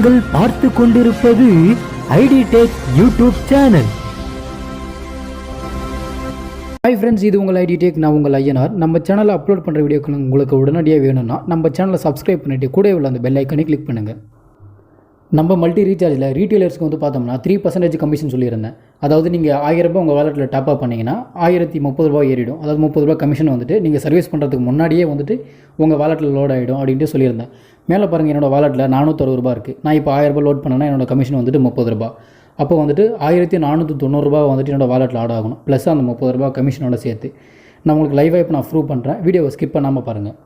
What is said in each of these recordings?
நீங்கள் பார்த்து கொண்டிருப்பது IT tech YouTube channel. Hi friends, இது உங்கள் ஐடி டெக். நான் உங்கள் ஐயனார். நம்ம சேனலில் அப்லோட் பண்ணுற வீடியோக்கள் உங்களுக்கு உடனடியாக வேணும்னா நம்ம சேனலை சப்ஸ்கிரைப் பண்ணிவிட்டு கூட உள்ள அந்த பெல் ஐக்கனை கிளிக் பண்ணுங்கள். நம்ம மல்டி ரீசார்ஜில் ரீட்டெயிலர்ஸ்க்கு வந்து பார்த்தோம்னா 3% கமிஷன் சொல்லியிருந்தேன். அதாவது நீங்கள் 1000 ரூபாய் உங்கள் வாலெட்டில் டாப் அப் பண்ணிங்கன்னா 1030 ரூபாய் ஏறிடும். அதாவது 30 ரூபாய் கமிஷன் வந்துட்டு நீங்கள் சர்வீஸ் பண்ணுறதுக்கு முன்னாடியே வந்துட்டு உங்கள் வாலெட்டில் லோட் ஆகிடும் அப்படின்ட்டு சொல்லியிருந்தேன். மேலே பாருங்கள், என்னோடய வாலெட்டில் 460 ரூபா இருக்குது. நான் இப்போ 1000 ரூபாய் லோட் பண்ணேன்னா என்னோடய கமிஷன் வந்துட்டு 30 ரூபா. அப்போ வந்துட்டு 1490 ரூபா வந்துட்டு என்னோடய வாலெட்டில் ஆட் ஆகணும். ப்ளஸ் அந்த 30 ரூபா கமிஷனோட சேர்த்து நான் உங்களுக்கு லைவாக இப்போ நான் ப்ரூவ் பண்ணுறேன். வீடியோவை ஸ்கிப் பண்ணாமல் பாருங்கள்.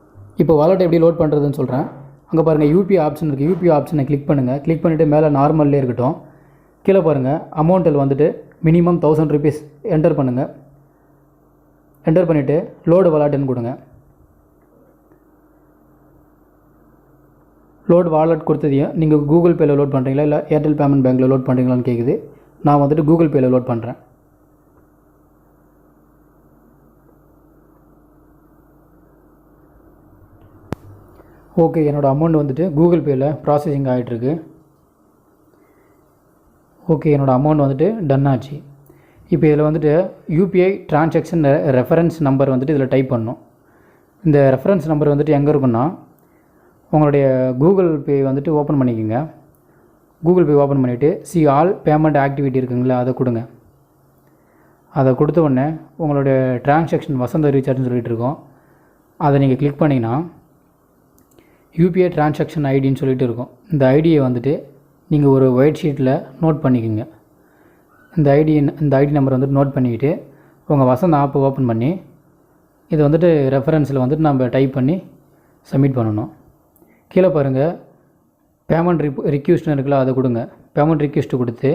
இப்போ வாலெட் எப்படி லோட் பண்ணுறதுன்னு சொல்கிறேன். அங்கே பாருங்கள், யூபிஐ ஆப்ஷன் இருக்குது. யூபிஐ ஆப்ஷனை கிளிக் பண்ணுங்கள். கிளிக் பண்ணிவிட்டு மேலே நார்மல்லே இருக்கட்டும். கீழே பாருங்கள், அமௌண்ட்டில் வந்துட்டு மினிமம் 1000 ருபீஸ் என்டர் பண்ணுங்கள். என்டர் பண்ணிவிட்டு லோடு வாலெட்டுன்னு கொடுங்க. லோட் வாலெட் கொடுத்ததையும் நீங்கள் கூகுள் பேயில் லோட் பண்ணுறீங்களா இல்லை ஏர்டெல் பேமெண்ட் பேங்க்கில் லோட் பண்ணுறீங்களான்னு கேட்குது. நான் வந்துட்டு கூகுள் பேயில் லோட் பண்ணுறேன். ஓகே, என்னோடய அமௌண்ட் வந்துட்டு கூகுள் பேயில் ப்ராசஸிங் ஆகிட்டுருக்கு. ஓகே, என்னோடய அமௌண்ட் வந்துட்டு டன் ஆச்சு. இப்போ இதில் வந்துட்டு யூபிஐ ட்ரான்சாக்ஷன் ரெஃபரன்ஸ் நம்பர் வந்துட்டு இதில் டைப் பண்ணணும். இந்த ரெஃபரன்ஸ் நம்பர் வந்துட்டு எங்கே இருக்குன்னா, உங்களுடைய கூகுள் பே வந்துட்டு ஓப்பன் பண்ணிக்கோங்க. கூகுள் பே ஓப்பன் பண்ணிவிட்டு ஆல் பேமெண்ட் ஆக்டிவிட்டி இருக்குங்களா, அதை கொடுங்க. அதை கொடுத்த உடனே உங்களுடைய ட்ரான்சாக்ஷன் வசந்த ரீசார்ஜ்னு சொல்லிகிட்டு இருக்கோம். அதை நீங்கள் கிளிக் பண்ணிங்கன்னா யூபிஐ ட்ரான்சாக்ஷன் ஐடின்னு சொல்லிட்டு இருக்கும். இந்த ஐடியை வந்துட்டு நீங்கள் ஒரு ஒயிட் ஷீட்டில் நோட் பண்ணிக்கோங்க. இந்த ஐடி நம்பர் வந்துட்டு நோட் பண்ணிக்கிட்டு உங்கள் வசந்த் ஆப்பை ஓப்பன் பண்ணி இதை வந்துட்டு ரெஃபரன்ஸில் வந்துட்டு நம்ம டைப் பண்ணி சப்மிட் பண்ணணும். கீழே பாருங்கள், பேமெண்ட் ரிக்வெஸ்ட்னு இருக்குல்ல, அதை கொடுங்க. பேமெண்ட் ரிக்வெஸ்ட்டு கொடுத்து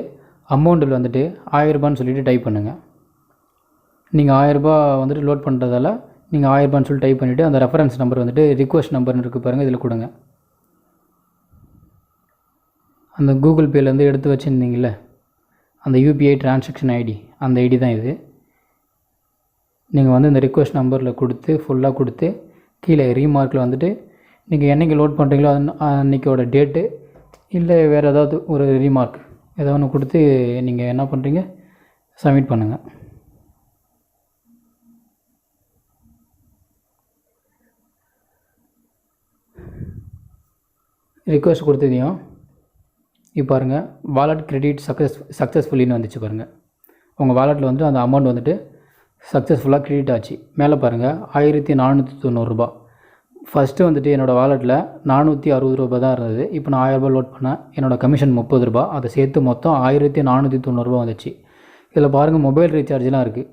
அமௌண்ட்டில் வந்துட்டு 1000 ரூபான்னு சொல்லிட்டு டைப் பண்ணுங்கள். நீங்கள் 1000 ரூபா வந்துட்டு லோட் பண்ணுறதால நீங்கள் 1000 ரூபான்னு சொல்லி டைப் பண்ணிவிட்டு அந்த ரெஃபரன்ஸ் நம்பர் வந்துட்டு ரிக்வெஸ்ட் நம்பர்னு இருக்குது பாருங்கள், இதில் கொடுங்க. அந்த கூகுள் பேலேருந்து எடுத்து வச்சுருந்தீங்கள அந்த யூபிஐ ட்ரான்சாக்ஷன் ஐடி, அந்த ஐடி தான் இது. நீங்கள் வந்து இந்த ரிக்வெஸ்ட் நம்பரில் கொடுத்து ஃபுல்லாக கொடுத்து கீழே ரீமார்க்கில் வந்துட்டு நீங்கள் என்றைக்கு லோட் பண்ணுறீங்களோ அன்றைக்கோட டேட்டு இல்லை வேறு ஏதாவது ஒரு ரீமார்க் ஏதோ ஒன்று கொடுத்து நீங்கள் என்ன பண்ணுறீங்க, சப்மிட் பண்ணுங்கள். ரிக்வெஸ்ட் கொடுத்ததையும் இப்போ பாருங்கள், வாலெட் கிரெடிட் சக்ஸஸ்ஃபுல்லின்னு வந்துச்சு பாருங்கள். உங்கள் வாலெட்டில் வந்துட்டு அந்த அமௌண்ட் வந்துட்டு சக்ஸஸ்ஃபுல்லாக கிரெடிட் ஆச்சு. மேலே பாருங்கள், 1490 ரூபா. ஃபஸ்ட்டு வந்துட்டு என்னோடய வாலெட்டில் 460 ரூபா தான் இருந்தது. இப்போ நான் 1000 ரூபா லோட் பண்ணேன். என்னோடய கமிஷன் 30 ரூபா. அதை சேர்த்து மொத்தம் 1490 ரூபா வந்துச்சு. இதில் பாருங்கள், மொபைல் ரீசார்ஜெலாம் இருக்குது.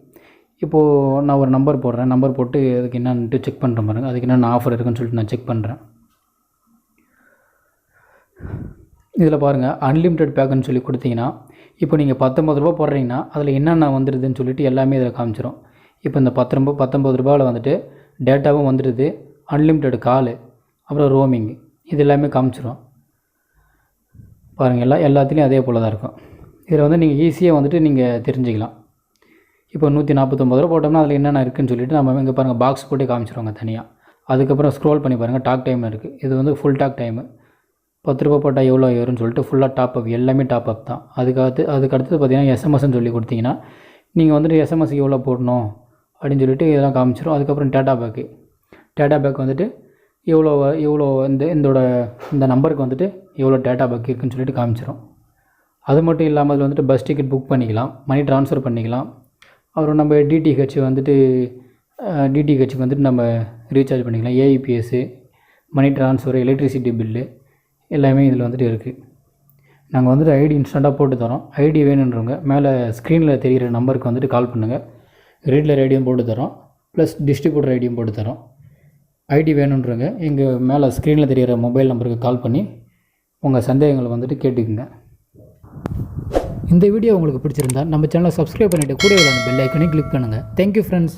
இப்போது நான் ஒரு நம்பர் போடுறேன். நம்பர் போட்டு அதுக்கு என்னன்ட்டு செக் பண்ணுறேன் பாருங்கள். அதுக்கு என்னென்ன ஆஃபர் இருக்குன்னு சொல்லிட்டு நான் செக் பண்ணுறேன். இதில் பாருங்கள், அன்லிமிட்டெட் பேக்குன்னு சொல்லி கொடுத்தீங்கன்னா இப்போ நீங்கள் 19 ரூபா போடுறீங்கன்னா அதில் என்னென்ன வந்துடுதுன்னு சொல்லிட்டு எல்லாமே இதில் காமிச்சிடும். இப்போ இந்த 19 ரூபாவில் வந்துட்டு டேட்டாவும் வந்துடுது, அன்லிமிட்டெட் காலு, அப்புறம் ரோமிங், இது எல்லாமே காமிச்சிடும். பாருங்கள், எல்லாத்துலேயும் அதே போல் தான் இருக்கும். இதில் வந்து நீங்கள் ஈஸியாக வந்துட்டு நீங்கள் தெரிஞ்சுக்கலாம். இப்போ 149 ரூபா போட்டோம்னா அதில் என்னென்ன இருக்குதுன்னு சொல்லிட்டு நம்ம இங்கே பாருங்கள் பாக்ஸ் போட்டு காமிச்சிருவாங்க தனியாக. அதுக்கப்புறம் ஸ்க்ரோல் பண்ணி பாருங்கள், டாக் டைம் இருக்குது. இது வந்து ஃபுல் டாக் டைமு. 10 ரூபா போட்டால் எவ்வளோ ஏறும்னு சொல்லிட்டு ஃபுல்லாக டாப் அப், எல்லாமே டாப் அப் தான். அதுக்கு அடுத்தது பார்த்திங்கன்னா எஸ்எம்எஸ்ன்னு சொல்லி கொடுத்தீங்கன்னா நீங்கள் வந்துட்டு எஸ்எம்எஸ்க்கு எவ்வளோ போடணும் அப்படின்னு சொல்லிட்டு இதெல்லாம் காமிச்சிடும். அதுக்கப்புறம் டேட்டா பேக் வந்துட்டு எவ்வளோ இந்த நம்பருக்கு வந்துட்டு எவ்வளோ டேட்டா பேக் இருக்குதுன்னு சொல்லிட்டு காமிச்சிடும். அது மட்டும் இல்லாமல் அதில் வந்துட்டு பஸ் டிக்கெட் புக் பண்ணிக்கலாம், மணி ட்ரான்ஸ்ஃபர் பண்ணிக்கலாம். அப்புறம் நம்ம டிடிஹெச்சுக்கு வந்துட்டு நம்ம ரீசார்ஜ் பண்ணிக்கலாம். ஏஇபிஎஸ்ஸு, மணி ட்ரான்ஸ்ஃபர், எலக்ட்ரிசிட்டி பில்லு எல்லாமே இதில் வந்துட்டு இருக்குது. நாங்கள் வந்துட்டு ஐடி இன்ஸ்டண்ட்டாக போட்டு தரோம். ஐடி வேணுன்றவங்க மேலே ஸ்க்ரீனில் தெரிகிற நம்பருக்கு வந்துட்டு கால் பண்ணுங்கள். ரீட்லர் ஐடியும் போட்டு தரோம், ப்ளஸ் டிஸ்ட்ரிபியூட்டர் ஐடியும் போட்டு தரோம். ஐடி வேணுன்றவங்க எங்கள் மேலே ஸ்க்ரீனில் தெரிகிற மொபைல் நம்பருக்கு கால் பண்ணி உங்கள் சந்தேகங்களை வந்துட்டு கேட்டுக்குங்க. இந்த வீடியோ உங்களுக்கு பிடிச்சிருந்தா நம்ம சேனலை சப்ஸ்கிரைப் பண்ணிவிட்டு கூட அந்த பெல் ஐக்கனையும் கிளிக் பண்ணுங்கள். Thank you friends.